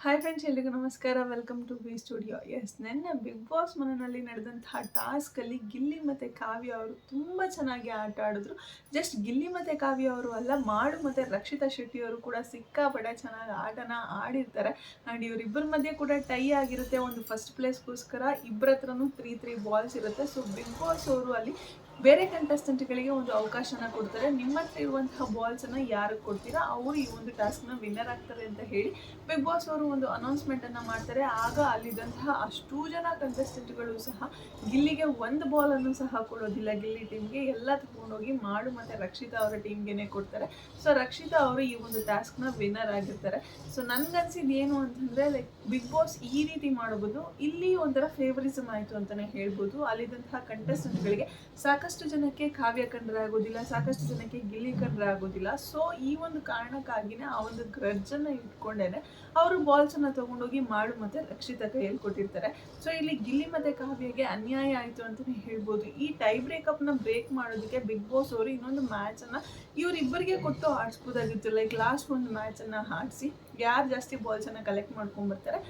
Hi friends, ಎಲ್ರಿಗೂ ನಮಸ್ಕಾರ. Welcome to V studio. ನೆನ್ನೆ ಬಿಗ್ ಬಾಸ್ ಮನೆಯಲ್ಲಿ ನಡೆದಂತಹ ಟಾಸ್ಕಲ್ಲಿ ಗಿಲ್ಲಿ ಮತ್ತು ಕಾವ್ಯ ಅವರು ತುಂಬ ಚೆನ್ನಾಗಿ ಆಟ ಆಡಿದ್ರು. ಜಸ್ಟ್ ಗಿಲ್ಲಿ ಮತ್ತು ಕಾವ್ಯ ಅವರು ಅಲ್ಲ, ಮಾಡು ಮತ್ತು ರಕ್ಷಿತಾ ಶೆಟ್ಟಿ ಅವರು ಕೂಡ ಸಿಕ್ಕಾಪಟ್ಟೆ ಚೆನ್ನಾಗಿ ಆಟನ ಆಡಿರ್ತಾರೆ. ಆ್ಯಂಡ್ ಇವರಿಬ್ಬರ ಮಧ್ಯೆ ಕೂಡ ಟೈ ಆಗಿರುತ್ತೆ. ಒಂದು ಫಸ್ಟ್ ಪ್ಲೇಸ್ಗೋಸ್ಕರ ಇಬ್ಬರ ಹತ್ರನೂ 3-3 ಬಾಲ್ಸ್ ಇರುತ್ತೆ. ಸೊ ಬಿಗ್ ಬಾಸ್ ಅವರು ಅಲ್ಲಿ ಬೇರೆ ಕಂಟೆಸ್ಟೆಂಟ್ಗಳಿಗೆ ಒಂದು ಅವಕಾಶನ ಕೊಡ್ತಾರೆ. ನಿಮ್ಮ ಹತ್ರ ಇರುವಂತಹ ಬಾಲ್ಸನ್ನು ಯಾರಿಗೆ ಕೊಡ್ತೀರಾ ಅವರು ಈ ಒಂದು ಟಾಸ್ಕ್ನ ವಿನ್ನರ್ ಆಗ್ತಾರೆ ಅಂತ ಹೇಳಿ ಬಿಗ್ ಬಾಸ್ ಅವರು ಒಂದು ಅನೌನ್ಸ್ಮೆಂಟನ್ನು ಮಾಡ್ತಾರೆ. ಆಗ ಅಲ್ಲಿದ್ದಂತಹ ಅಷ್ಟೂ ಜನ ಕಂಟೆಸ್ಟೆಂಟ್ಗಳು ಸಹ ಗಿಲ್ಲಿಗೆ ಒಂದು ಬಾಲನ್ನು ಸಹ ಕೊಡೋದಿಲ್ಲ. ಗಿಲ್ಲಿ ಟೀಮ್ಗೆ ಎಲ್ಲ ತಗೊಂಡೋಗಿ ಮಾಡು ಮತ್ತು ರಕ್ಷಿತಾ ಅವರ ಟೀಮ್ಗೆ ಕೊಡ್ತಾರೆ. ಸೊ ರಕ್ಷಿತಾ ಅವರು ಈ ಒಂದು ಟಾಸ್ಕ್ನ ವಿನ್ನರ್ ಆಗಿರ್ತಾರೆ. ಸೊ ನನ್ಗನ್ಸಿದ್ದು ಏನು ಅಂತಂದರೆ, ಲೈಕ್ ಬಿಗ್ ಬಾಸ್ ಈ ರೀತಿ ಮಾಡಬಹುದು. ಇಲ್ಲಿ ಒಂಥರ ಫೇವರಿಸಮ್ ಆಯಿತು ಅಂತಲೇ ಹೇಳ್ಬೋದು. ಅಲ್ಲಿದ್ದಂತಹ ಕಂಟೆಸ್ಟೆಂಟ್ಗಳಿಗೆ ಸಾಕಷ್ಟು ಜನಕ್ಕೆ ಕಾವ್ಯ ಕಂಡ್ರೆ ಆಗೋದಿಲ್ಲ, ಸಾಕಷ್ಟು ಜನಕ್ಕೆ ಗಿಲ್ಲಿ ಕಂಡ್ರೆ ಆಗೋದಿಲ್ಲ. ಸೊ ಈ ಒಂದು ಕಾರಣಕ್ಕಾಗಿನೇ ಆ ಒಂದು ಗ್ರಡ್ಜನ್ನು ಇಟ್ಕೊಂಡೇನೆ ಅವರು ಬಾಲ್ಸನ್ನು ತೊಗೊಂಡೋಗಿ ಮಾಡು ಮತ್ತು ರಕ್ಷಿತಾ ಕೈಯಲ್ಲಿ ಕೊಟ್ಟಿರ್ತಾರೆ. ಸೊ ಇಲ್ಲಿ ಗಿಲ್ಲಿ ಮತ್ತು ಕಾವ್ಯಗೆ ಅನ್ಯಾಯ ಆಯಿತು ಅಂತಲೇ ಹೇಳ್ಬೋದು. ಈ ಟೈ ಬ್ರೇಕಪ್ನ ಬ್ರೇಕ್ ಮಾಡೋದಕ್ಕೆ ಬಿಗ್ ಬಾಸ್ ಅವರು ಇನ್ನೊಂದು ಮ್ಯಾಚನ್ನು ಇವರಿಬ್ಬರಿಗೆ ಕೊಟ್ಟು ಆಡಿಸ್ಬೋದಾಗಿತ್ತು. ಲೈಕ್ ಲಾಸ್ಟ್ ಒಂದು ಮ್ಯಾಚನ್ನು ಆಡಿಸಿ ಯಾರು ಜಾಸ್ತಿ ಬಾಲ್ಸನ್ನು ಕಲೆಕ್ಟ್ ಮಾಡ್ಕೊಂಡ್ಬರ್ತಾರೆ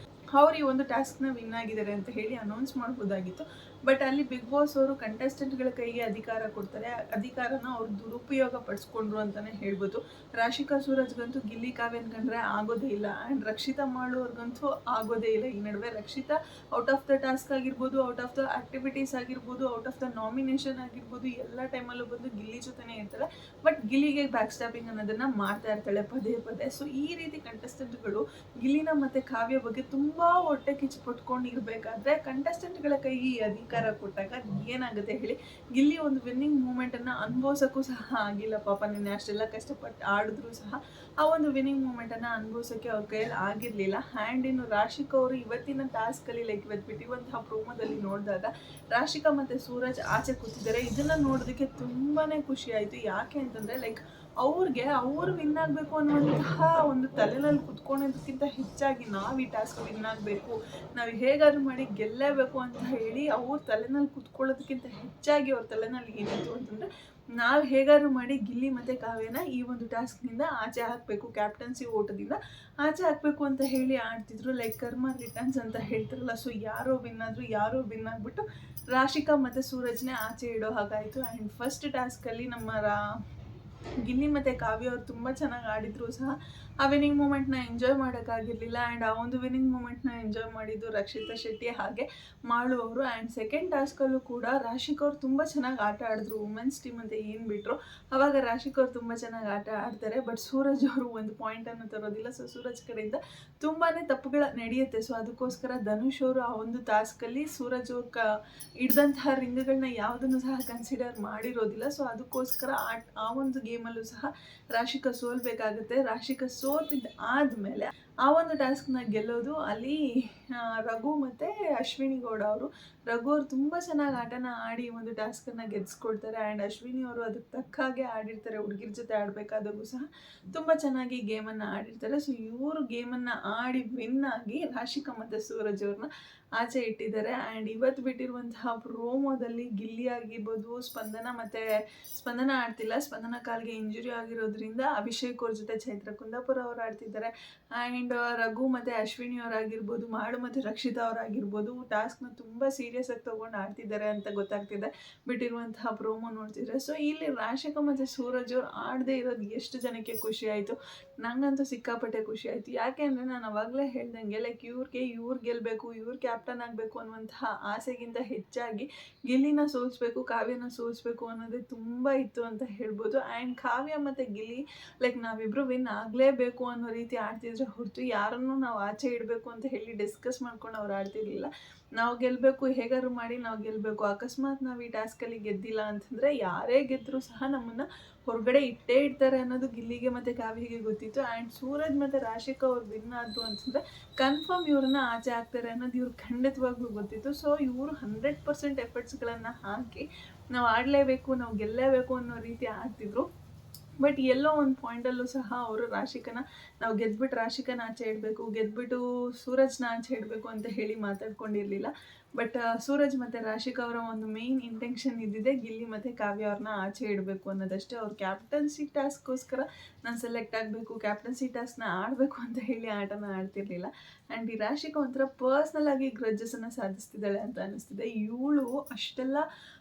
ಅವ್ರು ಈ ಒಂದು ಟಾಸ್ಕ್ನ ವಿನ್ ಆಗಿದ್ದಾರೆ ಅಂತ ಹೇಳಿ ಅನೌನ್ಸ್ ಮಾಡ್ಬೋದಾಗಿತ್ತು. ಬಟ್ ಅಲ್ಲಿ ಬಿಗ್ ಬಾಸ್ ಅವರು ಕಂಟೆಸ್ಟೆಂಟ್ಗಳ ಕೈಗೆ ಅಧಿಕಾರ ಕೊಡ್ತಾರೆ. ಅಧಿಕಾರನ ಅವ್ರು ದುರುಪಯೋಗ ಪಡಿಸ್ಕೊಂಡ್ರು ಅಂತಲೇ ಹೇಳ್ಬೋದು. ರಾಶಿಕಾ ಸೂರಜ್ಗಂತೂ ಗಿಲ್ಲಿ ಕಾವ್ಯನ್ ಕಂಡ್ರೆ ಆಗೋದೇ ಇಲ್ಲ. ಆ್ಯಂಡ್ ರಕ್ಷಿತಾ ಮಾಡೋರ್ಗಂತೂ ಆಗೋದೇ ಇಲ್ಲ. ಈ ನಡುವೆ Rakshita out of the task ಆಗಿರ್ಬೋದು, ಔಟ್ ಆಫ್ ದ ಆಕ್ಟಿವಿಟೀಸ್ ಆಗಿರ್ಬೋದು, ಔಟ್ ಆಫ್ ದ ನಾಮಿನೇಷನ್ ಆಗಿರ್ಬೋದು, ಎಲ್ಲ ಟೈಮಲ್ಲೂ ಬಂದು ಗಿಲ್ಲಿ ಜೊತೆನೇ ಇರ್ತಾಳೆ. ಬಟ್ ಗಿಲ್ಲಿಗೆ ಬ್ಯಾಕ್ ಸ್ಟಾಪಿಂಗ್ ಅನ್ನೋದನ್ನ ಮಾಡ್ತಾ ಇರ್ತಾಳೆ ಪದೇ ಪದೇ. ಸೊ ಈ ರೀತಿ ಕಂಟೆಸ್ಟೆಂಟ್ಗಳು ಗಿಲ್ಲಿನ ಮತ್ತು ಕಾವ್ಯ ಬಗ್ಗೆ ತುಂಬ ಹೊಟ್ಟೆ ಕಿಚ್ಚು ಪಟ್ಕೊಂಡು ಇರಬೇಕಾದ್ರೆ ಕಂಟೆಸ್ಟೆಂಟ್ಗಳ ಕೈಗೆ ಈ ಅಧಿಕಾರ ಕೊಟ್ಟಾಗ ಏನಾಗುತ್ತೆ ಹೇಳಿ. ಗಿಲ್ಲಿ ಒಂದು ವಿನ್ನಿಂಗ್ ಮೂಮೆಂಟನ್ನು ಅನುಭವಿಸೋಕ್ಕೂ ಸಹ ಆಗಿಲ್ಲ. ಪಾಪ ನಿನ್ನೆ ಅಷ್ಟೆಲ್ಲ ಕಷ್ಟಪಟ್ಟು ಆಡಿದ್ರು ಸಹ ಆ ಒಂದು ವಿನ್ನಿಂಗ್ ಮೂಮೆಂಟನ್ನು ಅನುಭವಿಸೋಕ್ಕೆ ಅವ್ರ ಕೈಯಲ್ಲಿ ಆಗಿರಲಿಲ್ಲ. ಆ್ಯಂಡ್ ಇನ್ನು ರಾಶಿಕಾ ಅವರು ಇವತ್ತಿನ ಟಾಸ್ಕಲ್ಲಿ, ಲೈಕ್ ಇವತ್ತು ಬಿಟ್ಟಿರುವಂತಹ ಪ್ರೋಮೋದಲ್ಲಿ ನೋಡಿದಾಗ ರಾಶಿಕಾ ಮತ್ತು ಸೂರಜ್ ಆಚೆ ಕೂತಿದ್ದಾರೆ. ಇದನ್ನು ನೋಡೋದಕ್ಕೆ ತುಂಬಾ ಖುಷಿ ಆಯಿತು. ಯಾಕೆ ಅಂತಂದರೆ, ಲೈಕ್ ಅವ್ರಿಗೆ ಅವ್ರು ವಿನ್ ಆಗಬೇಕು ಅನ್ನುವಂತಹ ಒಂದು ತಲೆನಲ್ಲಿ ಕುತ್ಕೊಳ್ಳೋದಕ್ಕಿಂತ ಹೆಚ್ಚಾಗಿ ನಾವು ಈ ಟಾಸ್ಕ್ ವಿನ್ ಆಗಬೇಕು, ನಾವು ಹೇಗಾದ್ರೂ ಮಾಡಿ ಗೆಲ್ಲೇಬೇಕು ಅಂತ ಹೇಳಿ ಅವ್ರ ತಲೆನಲ್ಲಿ ಕುತ್ಕೊಳ್ಳೋದಕ್ಕಿಂತ ಹೆಚ್ಚಾಗಿ ಅವ್ರ ತಲೆನಲ್ಲಿ ಏನಿತ್ತು ಅಂತಂದರೆ, ನಾವು ಹೇಗಾದ್ರೂ ಮಾಡಿ ಗಿಲ್ಲಿ ಮತ್ತು ಕಾವ್ಯನ ಈ ಒಂದು ಟಾಸ್ಕ್ನಿಂದ ಆಚೆ ಹಾಕಬೇಕು, ಕ್ಯಾಪ್ಟನ್ಸಿ ಓಟದಿಂದ ಆಚೆ ಹಾಕಬೇಕು ಅಂತ ಹೇಳಿ ಆಡ್ತಿದ್ರು. ಲೈಕ್ ಕರ್ಮ ರಿಟರ್ನ್ಸ್ ಅಂತ ಹೇಳ್ತಾರಲ್ಲ. ಸೊ ಯಾರೋ ವಿನ್ ಆದರೂ ಯಾರೋ ವಿನ್ ಆಗಿಬಿಟ್ಟು ರಾಶಿಕಾ ಮತ್ತು ಸೂರಜ್ನೇ ಆಚೆ ಇಡೋ ಹಾಗಾಯಿತು. ಆ್ಯಂಡ್ ಫಸ್ಟ್ ಟಾಸ್ಕಲ್ಲಿ ನಮ್ಮ ಗಿಲ್ಲಿ ಮತ್ತು ಕಾವ್ಯ ಅವರು ತುಂಬ ಚೆನ್ನಾಗಿ ಆಡಿದ್ರು ಸಹ ಆ ವಿನ್ನಿಂಗ್ ಮೂಮೆಂಟ್ನ ಎಂಜಾಯ್ ಮಾಡೋಕ್ಕಾಗಿರಲಿಲ್ಲ. ಆ್ಯಂಡ್ ಆ ಒಂದು ವಿನ್ನಿಂಗ್ ಮೂಮೆಂಟ್ನ ಎಂಜಾಯ್ ಮಾಡಿದ್ದು ರಕ್ಷಿತಾ ಶೆಟ್ಟಿ ಹಾಗೆ ಮಾಡು ಅವರು. ಆ್ಯಂಡ್ ಸೆಕೆಂಡ್ ಟಾಸ್ಕಲ್ಲೂ ಕೂಡ ರಾಶಿಕಾ ಅವ್ರು ತುಂಬ ಚೆನ್ನಾಗಿ ಆಟ ಆಡಿದ್ರು. ವುಮೆನ್ಸ್ ಟೀಮ್ ಅಂತ ಏನು ಬಿಟ್ಟರು ಆವಾಗ ರಾಶಿಕಾ ಅವ್ರು ತುಂಬ ಚೆನ್ನಾಗಿ ಆಟ ಆಡ್ತಾರೆ. ಬಟ್ ಸೂರಜ್ ಅವರು ಒಂದು ಪಾಯಿಂಟನ್ನು ತರೋದಿಲ್ಲ. ಸೊ ಸೂರಜ್ ಕಡೆಯಿಂದ ತುಂಬಾ ತಪ್ಪುಗಳ ನಡೆಯುತ್ತೆ. ಸೊ ಅದಕ್ಕೋಸ್ಕರ ಧನುಷ್ ಅವರು ಆ ಒಂದು ಟಾಸ್ಕಲ್ಲಿ ಸೂರಜ್ ಅವ್ರು ಹಿಡ್ದಂತಹ ರಿಂಗ್ಗಳನ್ನ ಯಾವುದನ್ನು ಸಹ ಕನ್ಸಿಡರ್ ಮಾಡಿರೋದಿಲ್ಲ. ಸೊ ಅದಕ್ಕೋಸ್ಕರ ಆ ಒಂದು ಗೇಮಲ್ಲೂ ಸಹ ರಾಶಿಕಾ ಸೋಲ್ಬೇಕಾಗುತ್ತೆ. ರಾಶಿಕಾ ಸೋತಿದ್ದ ಆದಮೇಲೆ ಆ ಒಂದು ಟಾಸ್ಕ್ನ ಗೆಲ್ಲೋದು ಅಲ್ಲಿ ರಘು ಮತ್ತು ಅಶ್ವಿನಿ ಗೌಡ ಅವರು. ರಘು ಅವರು ತುಂಬ ಚೆನ್ನಾಗಿ ಆಟನ ಆಡಿ ಒಂದು ಟಾಸ್ಕನ್ನು ಗೆದ್ಸ್ಕೊಳ್ತಾರೆ. ಆ್ಯಂಡ್ ಅಶ್ವಿನಿ ಅವರು ಅದಕ್ಕೆ ತಕ್ಕ ಹಾಗೆ ಆಡಿರ್ತಾರೆ. ಹುಡುಗಿರ ಜೊತೆ ಆಡಬೇಕಾದಾಗೂ ಸಹ ತುಂಬ ಚೆನ್ನಾಗಿ ಗೇಮನ್ನು ಆಡಿರ್ತಾರೆ. ಸೊ ಇವರು ಗೇಮನ್ನು ಆಡಿ ವಿನ್ ಆಗಿ ರಾಶಿಕಾ ಮತ್ತು ಸೂರಜ್ ಅವ್ರನ್ನ ಆಚೆ ಇಟ್ಟಿದ್ದಾರೆ. ಆ್ಯಂಡ್ ಇವತ್ತು ಬಿಟ್ಟಿರುವಂತಹ ಪ್ರೋಮೋದಲ್ಲಿ ಗಿಲ್ಲಿ ಆಗಿರ್ಬೋದು, ಸ್ಪಂದನ ಆಡ್ತಿಲ್ಲ. ಸ್ಪಂದನ ಕಾಲ್ಗೆ ಇಂಜುರಿ ಆಗಿರೋದ್ರಿಂದ ಅಭಿಷೇಕ್ ಅವ್ರ ಜೊತೆ ಚೈತ್ರ ಕುಂದಾಪುರ ಅವರು ಆಡ್ತಿದ್ದಾರೆ. ಆ್ಯಂಡ್ ರಘು ಮತ್ತು ಅಶ್ವಿನಿ ಅವರಾಗಿರ್ಬೋದು, ಮಾಡು ಮತ್ತು ರಕ್ಷಿತಾ ಅವರಾಗಿರ್ಬೋದು ಟಾಸ್ಕ್ನ ತುಂಬ ಸೀರಿಯಸ್ ಆಗಿ ತೊಗೊಂಡು ಆಡ್ತಿದ್ದಾರೆ ಅಂತ ಗೊತ್ತಾಗ್ತಿದೆ ಬಿಟ್ಟಿರುವಂತಹ ಪ್ರೋಮೋ ನೋಡ್ತಿದ್ರೆ. ಸೊ ಇಲ್ಲಿ ರಾಶಿಕಾ ಮತ್ತು ಸೂರಜ್ ಅವ್ರು ಆಡದೇ ಇರೋದು ಎಷ್ಟು ಜನಕ್ಕೆ ಖುಷಿ ಆಯಿತು. ನಂಗಂತೂ ಸಿಕ್ಕಾಪಟ್ಟೆ ಖುಷಿ ಆಯಿತು. ಯಾಕೆ ಅಂದರೆ, ನಾನು ಅವಾಗಲೇ ಹೇಳ್ದಂಗೆ, ಲೈಕ್ ಇವ್ರು ಗೆಲ್ಲಬೇಕು, ಇವ್ರು ಕ್ಯಾಪ್ಟನ್ ಆಗಬೇಕು ಅನ್ನುವಂತಹ ಆಸೆಗಿಂತ ಹೆಚ್ಚಾಗಿ ಗಿಲ್ಲಿನ ಸೋಲಿಸ್ಬೇಕು, ಕಾವ್ಯನ ಸೋಲಿಸ್ಬೇಕು ಅನ್ನೋದೇ ತುಂಬ ಇತ್ತು ಅಂತ ಹೇಳ್ಬೋದು. ಆ್ಯಂಡ್ ಕಾವ್ಯ ಮತ್ತು ಗಿಲ್ಲಿ ಲೈಕ್ ನಾವಿಬ್ಬರು ವಿನ್ ಆಗಲೇಬೇಕು ಅನ್ನೋ ರೀತಿ ಆಡ್ತಿದ್ರೆ ಹೊರತು ಯಾರನ್ನು ನಾವು ಆಚೆ ಇಡಬೇಕು ಅಂತ ಹೇಳಿ ಡಿಸ್ಕಸ್ ಮಾಡ್ಕೊಂಡು ಅವ್ರು ಆಡ್ತಿರ್ಲಿಲ್ಲ. ನಾವು ಗೆಲ್ಲಬೇಕು, ಹೇಗಾದ್ರು ಮಾಡಿ ನಾವು ಗೆಲ್ಲಬೇಕು. ಅಕಸ್ಮಾತ್ ನಾವು ಈ ಟಾಸ್ಕಲ್ಲಿ ಗೆದ್ದಿಲ್ಲ ಅಂತಂದರೆ ಯಾರೇ ಗೆದ್ದರೂ ಸಹ ನಮ್ಮನ್ನು ಹೊರಗಡೆ ಇಟ್ಟೇ ಇಡ್ತಾರೆ ಅನ್ನೋದು ಗಿಲ್ಲಿಗೆ ಮತ್ತು ಕಾವ್ಯಗೆ ಗೊತ್ತಿತ್ತು. ಆ್ಯಂಡ್ ಸೂರಜ್ ಮತ್ತು ರಾಶಿಕಾ ಅವ್ರು ವಿನ್ ಆದರು ಅಂತಂದರೆ ಕನ್ಫರ್ಮ್ ಇವ್ರನ್ನ ಆಚೆ ಹಾಕ್ತಾರೆ ಅನ್ನೋದು ಇವ್ರು ಖಂಡಿತವಾಗ್ಲೂ ಗೊತ್ತಿತ್ತು. ಸೊ ಇವರು 100% ಎಫರ್ಟ್ಸ್ಗಳನ್ನು ಹಾಕಿ ನಾವು ಆಡಲೇಬೇಕು, ನಾವು ಗೆಲ್ಲೇಬೇಕು ಅನ್ನೋ ರೀತಿ ಆಡ್ತಿದ್ರು. ಬಟ್ ಎಲ್ಲೋ ಒಂದು ಪಾಯಿಂಟಲ್ಲೂ ಸಹ ಅವರು ರಾಶಿಕನ ನಾವು ಗೆದ್ಬಿಟ್ಟು ರಾಶಿಕನ ಆಚೆ ಇಡಬೇಕು, ಗೆದ್ಬಿಟ್ಟು ಸೂರಜ್ನ ಆಚೆ ಇಡಬೇಕು ಅಂತ ಹೇಳಿ ಮಾತಾಡ್ಕೊಂಡಿರಲಿಲ್ಲ. ಬಟ್ ಸೂರಜ್ ಮತ್ತು ರಾಶಿಕಾ ಅವರ ಒಂದು ಮೇಯ್ನ್ ಇಂಟೆನ್ಷನ್ ಇದ್ದಿದೆ ಗಿಲ್ಲಿ ಮತ್ತು ಕಾವ್ಯ ಅವ್ರನ್ನ ಆಚೆ ಇಡಬೇಕು ಅನ್ನೋದಷ್ಟೇ. ಅವ್ರ ಕ್ಯಾಪ್ಟನ್ಸಿ ಟಾಸ್ಕ್ಗೋಸ್ಕರ ನಾನು ಸೆಲೆಕ್ಟ್ ಆಗಬೇಕು, ಕ್ಯಾಪ್ಟನ್ಸಿ ಟಾಸ್ಕ್ನ ಆಡಬೇಕು ಅಂತ ಹೇಳಿ ಆಟನ ಆಡ್ತಿರ್ಲಿಲ್ಲ. ಆ್ಯಂಡ್ ಈ ರಾಶಿಕಾ ಒಂಥರ ಪರ್ಸ್ನಲ್ ಆಗಿ ಗ್ರಜ್ಜಸನ್ನು ಸಾಧಿಸ್ತಿದ್ದಾಳೆ ಅಂತ ಅನ್ನಿಸ್ತಿದೆ. ಇವಳು ಅಷ್ಟೆಲ್ಲ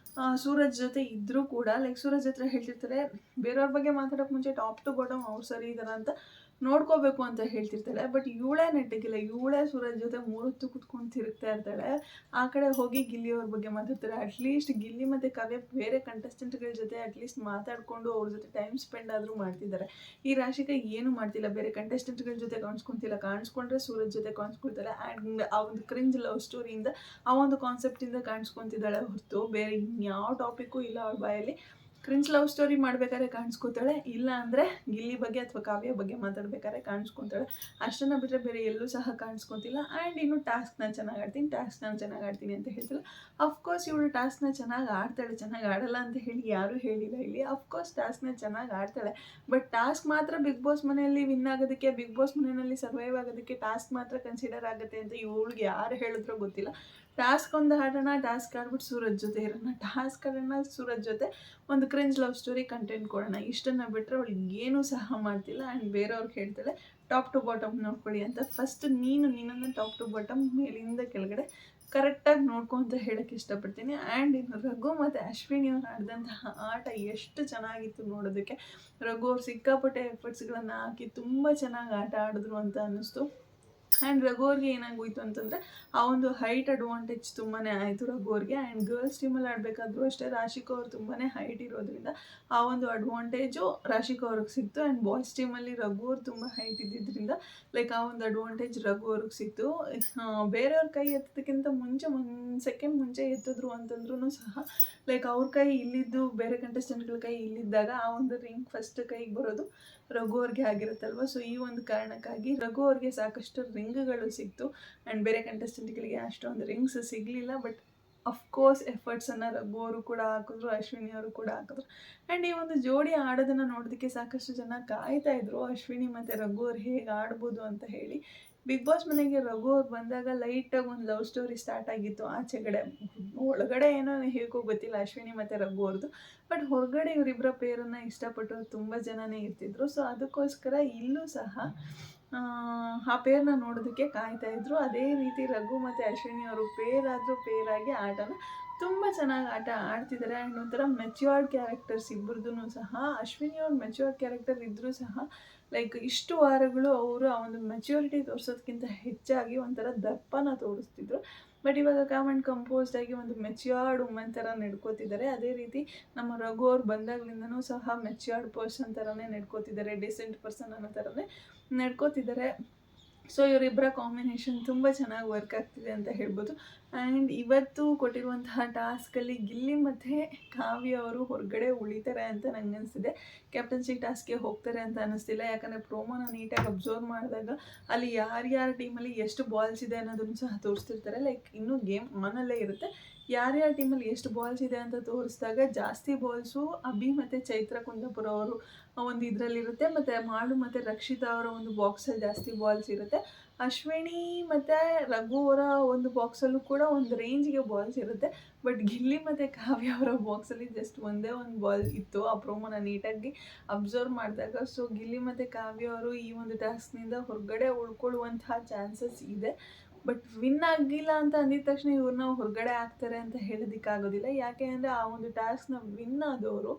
ಸೂರಜ್ ಜೊತೆ ಇದ್ದರೂ ಕೂಡ ಸೂರಜ್ ಹತ್ರ ಹೇಳ್ತಿರ್ತಾರೆ ಬೇರೆಯವ್ರ ಬಗ್ಗೆ ಮಾತಾಡೋಕೆ ಮುಂಚೆ ಟಾಪ್ ಟು ಬಾಟಮ್ ಅವ್ರು ಸರಿ ಇದ್ದಾರ ಅಂತ ನೋಡ್ಕೋಬೇಕು ಅಂತ ಹೇಳ್ತಿರ್ತಾಳೆ. ಬಟ್ ಇವಳೇ ನೆಟ್ಟಿಗಿಲ್ಲ, ಇವಳೇ ಸೂರಜ್ ಜೊತೆ 3 ಹೊತ್ತು ಕುತ್ಕೊಂಡು ತಿರುಗ್ತಾ ಇರ್ತಾಳೆ. ಆ ಕಡೆ ಹೋಗಿ ಗಿಲ್ಲಿಯವ್ರ ಬಗ್ಗೆ ಮಾತಾಡ್ತಾರೆ. ಅಟ್ಲೀಸ್ಟ್ ಗಿಲ್ಲಿ ಮತ್ತು ಕಾವ್ಯ ಬೇರೆ ಕಂಟೆಸ್ಟೆಂಟ್ಗಳ ಜೊತೆ ಅಟ್ಲೀಸ್ಟ್ ಮಾತಾಡಿಕೊಂಡು ಅವ್ರ ಜೊತೆ ಟೈಮ್ ಸ್ಪೆಂಡ್ ಆದರೂ ಮಾಡ್ತಿದ್ದಾರೆ. ಈ ರಾಶಿಕಾ ಏನು ಮಾಡ್ತಿಲ್ಲ, ಬೇರೆ ಕಂಟೆಸ್ಟೆಂಟ್ಗಳ ಜೊತೆ ಕಾಣಿಸ್ಕೊತಿಲ್ಲ, ಕಾಣಿಸ್ಕೊಂಡ್ರೆ ಸೂರಜ್ ಜೊತೆ ಕಾಣಿಸ್ಕೊಳ್ತಾಳೆ. ಆ್ಯಂಡ್ ಆ ಒಂದು ಕ್ರಿಂಜ್ ಲವ್ ಸ್ಟೋರಿಯಿಂದ ಆ ಒಂದು ಕಾನ್ಸೆಪ್ಟಿಂದ ಕಾಣಿಸ್ಕೊತಿದ್ದಾಳೆ ಹೊರತು ಬೇರೆ ಇನ್ಯಾವ ಟಾಪಿಕ್ಕು ಇಲ್ಲ ಅವಳ ಬಾಯಲ್ಲಿ. ಕ್ರಿಂಜ್ ಲವ್ ಸ್ಟೋರಿ ಮಾಡಬೇಕಾದ್ರೆ ಕಾಣಿಸ್ಕೊತಾಳೆ, ಇಲ್ಲ ಅಂದರೆ ಗಿಲ್ಲಿ ಬಗ್ಗೆ ಅಥವಾ ಕಾವ್ಯ ಬಗ್ಗೆ ಮಾತಾಡ್ಬೇಕಾದ್ರೆ ಕಾಣಿಸ್ಕೊತಾಳೆ. ಅಷ್ಟನ್ನು ಬಿಟ್ಟರೆ ಬೇರೆ ಎಲ್ಲೂ ಸಹ ಕಾಣಿಸ್ಕೊತಿಲ್ಲ. ಆ್ಯಂಡ್ ಇನ್ನು ಟಾಸ್ಕ್ನ ಚೆನ್ನಾಗಿ ಆಡ್ತೀನಿ ಅಂತ ಹೇಳ್ತಾಳೆ. ಅಫ್ಕೋರ್ಸ್ ಇವಳು ಟಾಸ್ಕ್ನ ಚೆನ್ನಾಗಿ ಆಡ್ತಾಳೆ, ಚೆನ್ನಾಗಿ ಆಡಲ್ಲ ಅಂತ ಹೇಳಿ ಯಾರೂ ಹೇಳಿಲ್ಲ ಇಲ್ಲಿ. ಅಫ್ಕೋರ್ಸ್ ಟಾಸ್ಕ್ನ ಚೆನ್ನಾಗಿ ಆಡ್ತಾಳೆ. ಬಟ್ ಟಾಸ್ಕ್ ಮಾತ್ರ ಬಿಗ್ ಬಾಸ್ ಮನೆಯಲ್ಲಿ ವಿನ್ ಆಗೋದಕ್ಕೆ, ಬಿಗ್ ಬಾಸ್ ಮನೆಯಲ್ಲಿ ಸರ್ವೈವ್ ಆಗೋದಕ್ಕೆ ಟಾಸ್ಕ್ ಮಾತ್ರ ಕನ್ಸಿಡರ್ ಆಗುತ್ತೆ ಅಂತ ಇವಳಿಗೆ ಯಾರು ಹೇಳಿದ್ರೋ ಗೊತ್ತಿಲ್ಲ. ಟಾಸ್ಕ್ ಒಂದು ಆಡೋಣ, ಟಾಸ್ಕ್ ಆಡ್ಬಿಟ್ಟು ಸೂರಜ್ ಜೊತೆ ಇರೋಣ, ಟಾಸ್ಕ್ ಆಡೋಣ, ಸೂರಜ್ ಜೊತೆ ಒಂದು ಕ್ರಿಂಜ್ ಲವ್ ಸ್ಟೋರಿ ಕಂಟೆಂಟ್ ಕೊಡೋಣ, ಇಷ್ಟನ್ನು ಬಿಟ್ಟರೆ ಅವಳಿಗೆ ಏನೂ ಸಹ ಮಾಡ್ತಿಲ್ಲ. ಆ್ಯಂಡ್ ಬೇರೆಯವ್ರಿಗೆ ಹೇಳ್ತಾಳೆ ಟಾಪ್ ಟು ಬಾಟಮ್ ನೋಡ್ಕೊಳ್ಳಿ ಅಂತ. ಫಸ್ಟ್ ನಿನ್ನನ್ನು ಟಾಪ್ ಟು ಬಾಟಮ್ ಮೇಲಿಂದ ಕೆಳಗಡೆ ಕರೆಕ್ಟಾಗಿ ನೋಡ್ಕೊ ಅಂತ ಹೇಳೋಕ್ಕೆ ಇಷ್ಟಪಡ್ತೀನಿ. ಆ್ಯಂಡ್ ಇನ್ನು ರಘು ಮತ್ತು ಅಶ್ವಿನಿ ಅವ್ರು ಆಡಿದಂತಹ ಆಟ ಎಷ್ಟು ಚೆನ್ನಾಗಿತ್ತು ನೋಡೋದಕ್ಕೆ. ರಘು ಅವ್ರು ಸಿಕ್ಕಾಪಟ್ಟೆ ಎಫರ್ಟ್ಸ್ಗಳನ್ನು ಹಾಕಿ ತುಂಬ ಚೆನ್ನಾಗಿ ಆಟ ಆಡಿದ್ರು ಅಂತ ಅನ್ನಿಸ್ತು. ಆ್ಯಂಡ್ ರಘು ಅವ್ರಿಗೆ ಏನಾಗೋಯ್ತು ಅಂತಂದರೆ ಆ ಒಂದು ಹೈಟ್ ಅಡ್ವಾಂಟೇಜ್ ತುಂಬಾ ಆಯಿತು ರಘು ಅವ್ರಿಗೆ. ಆ್ಯಂಡ್ ಗರ್ಲ್ಸ್ ಟೀಮಲ್ಲಿ ಆಡಬೇಕಾದ್ರೂ ಅಷ್ಟೇ ರಾಶಿಕಾ ಅವ್ರು ತುಂಬಾ ಹೈಟ್ ಇರೋದ್ರಿಂದ ಆ ಒಂದು ಅಡ್ವಾಂಟೇಜು ರಾಶಿಕಾ ಅವ್ರಿಗೆ ಸಿಕ್ತು. ಆ್ಯಂಡ್ ಬಾಯ್ಸ್ ಟೀಮಲ್ಲಿ ರಘು ಅವ್ರು ತುಂಬ ಹೈಟ್ ಇದ್ದಿದ್ದರಿಂದ ಆ ಒಂದು ಅಡ್ವಾಂಟೇಜ್ ರಘು ಅವ್ರಿಗೆ ಸಿಕ್ತು. ಬೇರೆಯವ್ರ ಕೈ ಎತ್ತೋದಕ್ಕಿಂತ ಮುಂಚೆ 1 ಸೆಕೆಂಡ್ ಮುಂಚೆ ಎತ್ತಿದ್ರು ಅಂತಂದ್ರೂ ಸಹ ಅವ್ರ ಕೈ ಇಲ್ಲಿದ್ದು ಬೇರೆ ಕಂಟೆಸ್ಟೆಂಟ್ಗಳ ಕೈ ಇಲ್ಲಿದ್ದಾಗ ಆ ಒಂದು ರಿಂಗ್ ಫಸ್ಟ್ ಕೈಗೆ ಬರೋದು ರಘು ಅವ್ರಿಗೆ ಆಗಿರುತ್ತಲ್ವ. ಸೊ ಈ ಒಂದು ಕಾರಣಕ್ಕಾಗಿ ರಘು ಅವ್ರಿಗೆ ಸಾಕಷ್ಟು ರಿಂಗ್ಗಳು ಸಿಕ್ತು. ಆ್ಯಂಡ್ ಬೇರೆ ಕಂಟೆಸ್ಟೆಂಟ್ಗಳಿಗೆ ಅಷ್ಟೊಂದು ರಿಂಗ್ಸ್ ಸಿಗಲಿಲ್ಲ. ಬಟ್ ಅಫ್ಕೋರ್ಸ್ ಎಫರ್ಟ್ಸನ್ನು ರಘು ಅವರು ಕೂಡ ಹಾಕಿದ್ರು, ಅಶ್ವಿನಿ ಅವರು ಕೂಡ ಹಾಕಿದ್ರು. ಆ್ಯಂಡ್ ಈ ಒಂದು ಜೋಡಿ ಆಡೋದನ್ನು ನೋಡೋದಕ್ಕೆ ಸಾಕಷ್ಟು ಜನ ಕಾಯ್ತಾ ಇದ್ರು, ಅಶ್ವಿನಿ ಮತ್ತು ರಘು ಅವ್ರು ಹೇಗೆ ಆಡ್ಬೋದು ಅಂತ ಹೇಳಿ. ಬಿಗ್ ಬಾಸ್ ಮನೆಗೆ ರಘು ಅವ್ರು ಬಂದಾಗ ಲೈಟಾಗಿ ಒಂದು ಲವ್ ಸ್ಟೋರಿ ಸ್ಟಾರ್ಟ್ ಆಗಿತ್ತು ಆಚೆಗಡೆ. ಒಳಗಡೆ ಏನೋ ಹೇಗೋ ಗೊತ್ತಿಲ್ಲ ಅಶ್ವಿನಿ ಮತ್ತು ರಘು ಅವ್ರದ್ದು. ಬಟ್ ಹೊರಗಡೆ ಇವರಿಬ್ಬರ ಪೇರನ್ನು ಇಷ್ಟಪಟ್ಟು ತುಂಬ ಜನನೇ ಇರ್ತಿದ್ರು. ಸೊ ಅದಕ್ಕೋಸ್ಕರ ಇಲ್ಲೂ ಸಹ ಆ ಪೇರ್ನ ನೋಡೋದಕ್ಕೆ ಕಾಯ್ತಾ ಇದ್ರು. ಅದೇ ರೀತಿ ರಘು ಮತ್ತು ಅಶ್ವಿನಿ ಅವರು ಪೇರಾಗಿ ಆಟನ ತುಂಬ ಚೆನ್ನಾಗಿ ಆಟ ಆಡ್ತಿದ್ದಾರೆ. ಆ್ಯಂಡ್ ಒಂಥರ ಮೆಚ್ಯೂರ್ಡ್ ಕ್ಯಾರೆಕ್ಟರ್ಸ್ ಇಬ್ಬರದೂ ಸಹ. ಅಶ್ವಿನಿ ಅವ್ರ ಮೆಚ್ಯೂರ್ಡ್ ಕ್ಯಾರೆಕ್ಟರ್ ಇದ್ದರೂ ಸಹ ಇಷ್ಟು ವಾರಗಳು ಅವರು ಆ ಒಂದು ಮೆಚ್ಯೂರಿಟಿ ತೋರಿಸೋದಕ್ಕಿಂತ ಹೆಚ್ಚಾಗಿ ಒಂಥರ ದಪ್ಪನ ತೋರಿಸ್ತಿದ್ರು. ಬಟ್ ಇವಾಗ ಕಾಮ್ ಆ್ಯಂಡ್ ಕಂಪೋಸ್ಡ್ ಆಗಿ ಒಂದು ಮೆಚ್ಯೂರ್ಡ್ ವುಮೆನ್ ಥರ ನಡ್ಕೋತಿದ್ದಾರೆ. ಅದೇ ರೀತಿ ನಮ್ಮ ರಘು ಅವ್ರು ಬಂದಾಗಲಿಂದನೂ ಸಹ ಮೆಚ್ಯೂರ್ಡ್ ಪರ್ಸನ್ ಥರನೇ ನಡ್ಕೋತಿದ್ದಾರೆ, ಡಿಸೆಂಟ್ ಪರ್ಸನ್ ಅನ್ನೋ ಥರನೇ ನಡ್ಕೋತಿದ್ದಾರೆ. ಸೊ ಇವರಿಬ್ಬರ ಕಾಂಬಿನೇಷನ್ ತುಂಬ ಚೆನ್ನಾಗಿ ವರ್ಕ್ ಆಗ್ತಿದೆ ಅಂತ ಹೇಳ್ಬೋದು. ಆ್ಯಂಡ್ ಇವತ್ತು ಕೊಟ್ಟಿರುವಂತಹ ಟಾಸ್ಕಲ್ಲಿ ಗಿಲ್ಲಿ ಮತ್ತು ಕಾವ್ಯ ಅವರು ಹೊರಗಡೆ ಉಳಿತಾರೆ ಅಂತ ನಂಗೆ ಅನಿಸ್ತಿದೆ. ಕ್ಯಾಪ್ಟನ್ಸಿ ಟಾಸ್ಕ್ಗೆ ಹೋಗ್ತಾರೆ ಅಂತ ಅನ್ನಿಸ್ತಿಲ್ಲ. ಯಾಕಂದರೆ ಪ್ರೋಮೋನ ನೀಟಾಗಿ ಅಬ್ಸರ್ವ್ ಮಾಡಿದಾಗ ಅಲ್ಲಿ ಯಾರ್ಯಾರ ಟೀಮಲ್ಲಿ ಎಷ್ಟು ಬಾಲ್ಸ್ ಇದೆ ಅನ್ನೋದನ್ನು ಸಹ ತೋರಿಸ್ತಿರ್ತಾರೆ. ಇನ್ನೂ ಗೇಮ್ ಆನಲ್ಲೇ ಇರುತ್ತೆ. ಯಾರ್ಯಾರ ಟೀಮಲ್ಲಿ ಎಷ್ಟು ಬಾಲ್ಸ್ ಇದೆ ಅಂತ ತೋರಿಸಿದಾಗ ಜಾಸ್ತಿ ಬಾಲ್ಸು ಅಭಿ ಮತ್ತು ಚೈತ್ರ ಕುಂದಾಪುರ ಅವರು ಒಂದು ಇದರಲ್ಲಿರುತ್ತೆ. ಮತ್ತು ಮಾಡು ಮತ್ತು ರಕ್ಷಿತಾ ಅವರ ಒಂದು ಬಾಕ್ಸಲ್ಲಿ ಜಾಸ್ತಿ ಬಾಲ್ಸ್ ಇರುತ್ತೆ. ಅಶ್ವಿನಿ ಮತ್ತು ರಘು ಅವರ ಒಂದು ಬಾಕ್ಸಲ್ಲೂ ಕೂಡ ಒಂದು ರೇಂಜಿಗೆ ಬಾಲ್ಸ್ ಇರುತ್ತೆ. ಬಟ್ ಗಿಲ್ಲಿ ಮತ್ತು ಕಾವ್ಯ ಅವರ ಬಾಕ್ಸಲ್ಲಿ ಜಸ್ಟ್ ಒಂದೇ ಒಂದು ಬಾಲ್ ಇತ್ತು. ಆ ಪ್ರೋಮೋನ ನೀಟಾಗಿ ಅಬ್ಸರ್ವ್ ಮಾಡಿದಾಗ ಸೊ ಗಿಲ್ಲಿ ಮತ್ತು ಕಾವ್ಯ ಅವರು ಈ ಒಂದು ಟಾಸ್ಕ್ನಿಂದ ಹೊರಗಡೆ ಉಳ್ಕೊಳ್ಳುವಂತಹ ಚಾನ್ಸಸ್ ಇದೆ. ಬಟ್ ವಿನ್ ಆಗಿಲ್ಲ ಅಂತ ಅಂದಿದ ತಕ್ಷಣ ಇವ್ರನ್ನ ಹೊರಗಡೆ ಹಾಕ್ತಾರೆ ಅಂತ ಹೇಳೋದಕ್ಕಾಗೋದಿಲ್ಲ. ಯಾಕೆ ಅಂದರೆ ಆ ಒಂದು ಟಾಸ್ಕ್ನ ವಿನ್ ಆದವರು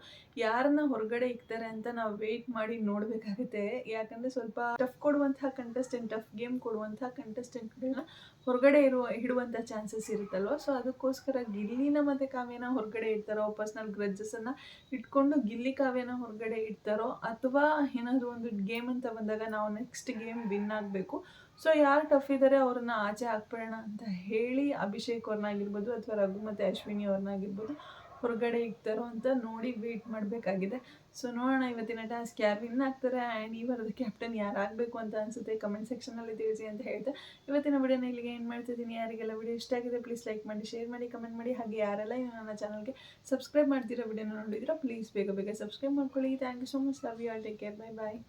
ಯಾರನ್ನ ಹೊರಗಡೆ ಇಕ್ತಾರೆ ಅಂತ ನಾವು ವೆಯ್ಟ್ ಮಾಡಿ ನೋಡಬೇಕಾಗುತ್ತೆ. ಯಾಕಂದರೆ ಸ್ವಲ್ಪ ಟಫ್ ಕೊಡುವಂತಹ ಕಂಟೆಸ್ಟೆಂಟ್, ಟಫ್ ಗೇಮ್ ಕೊಡುವಂತಹ ಕಂಟೆಸ್ಟೆಂಟ್ಗಳನ್ನ ಹೊರಗಡೆ ಇಡುವಂಥ ಚಾನ್ಸಸ್ ಇರುತ್ತಲ್ವ. ಸೊ ಅದಕ್ಕೋಸ್ಕರ ಗಿಲ್ಲಿನ ಮತ್ತು ಕಾವ್ಯನ ಹೊರಗಡೆ ಇಡ್ತಾರೋ, ಪರ್ಸ್ನಲ್ ಗ್ರಜ್ಜಸನ್ನು ಇಟ್ಕೊಂಡು ಗಿಲ್ಲಿ ಕಾವ್ಯನ ಹೊರಗಡೆ ಇಡ್ತಾರೋ, ಅಥವಾ ಏನಾದರೂ ಒಂದು ಗೇಮ್ ಅಂತ ಬಂದಾಗ ನಾವು ನೆಕ್ಸ್ಟ್ ಗೇಮ್ ವಿನ್ ಆಗಬೇಕು, ಸೊ ಯಾರು ಟಫ್ ಇದ್ದಾರೆ ಅವ್ರನ್ನ ಆಚೆ ಹಾಕ್ಬಿಡೋಣ ಅಂತ ಹೇಳಿ ಅಭಿಷೇಕ್ ಅವ್ರನ್ನಾಗಿರ್ಬೋದು ಅಥವಾ ರಘು ಮತ್ತು ಅಶ್ವಿನಿ ಅವ್ರನ್ನಾಗಿರ್ಬೋದು ಹೊರಗಡೆ ಇಕ್ತಾರೋ ಅಂತ ನೋಡಿ ವೆಯ್ಟ್ ಮಾಡಬೇಕಾಗಿದೆ. ಸೊ ನೋಡೋಣ ಇವತ್ತಿನ ಟಾಸ್ಕ್ ಯಾರು ವಿನ್ ಆಗ್ತಾರೆ ಆ್ಯಂಡ್ ಈ ವಾರದ ಕ್ಯಾಪ್ಟನ್ ಯಾರಾಗಬೇಕು ಅಂತ ಅನಿಸುತ್ತೆ ಕಮೆಂಟ್ ಸೆಕ್ಷನಲ್ಲಿ ತಿಳಿಸಿ ಅಂತ ಹೇಳ್ತಾ ಇವತ್ತಿನ ವಿಡಿಯೋನ ಇಲ್ಲಿಗೆ ಏನು ಮಾಡ್ತಿದ್ದೀನಿ. ಯಾರಿಗೆಲ್ಲ ವಿಡಿಯೋ ಇಷ್ಟ ಆಗಿದೆ ಪ್ಲೀಸ್ ಲೈಕ್ ಮಾಡಿ, ಶೇರ್ ಮಾಡಿ, ಕಮೆಂಟ್ ಮಾಡಿ. ಹಾಗೆ ಯಾರೆಲ್ಲ ಇನ್ನು ನನ್ನ ಚಾನಲ್ಗೆ ಸಬ್ಸ್ಕ್ರೈಬ್ ಮಾಡ್ತೀರಾ ವಿಡಿಯೋನ ನೋಡಿದಿರಾ ಪ್ಲೀಸ್ ಬೇಗ ಬೇಗ ಸಬ್ಸ್ಕ್ರೈಬ್ ಮಾಡ್ಕೊಳ್ಳಿ. Thank you so much. Love you all. Take care. Bye bye.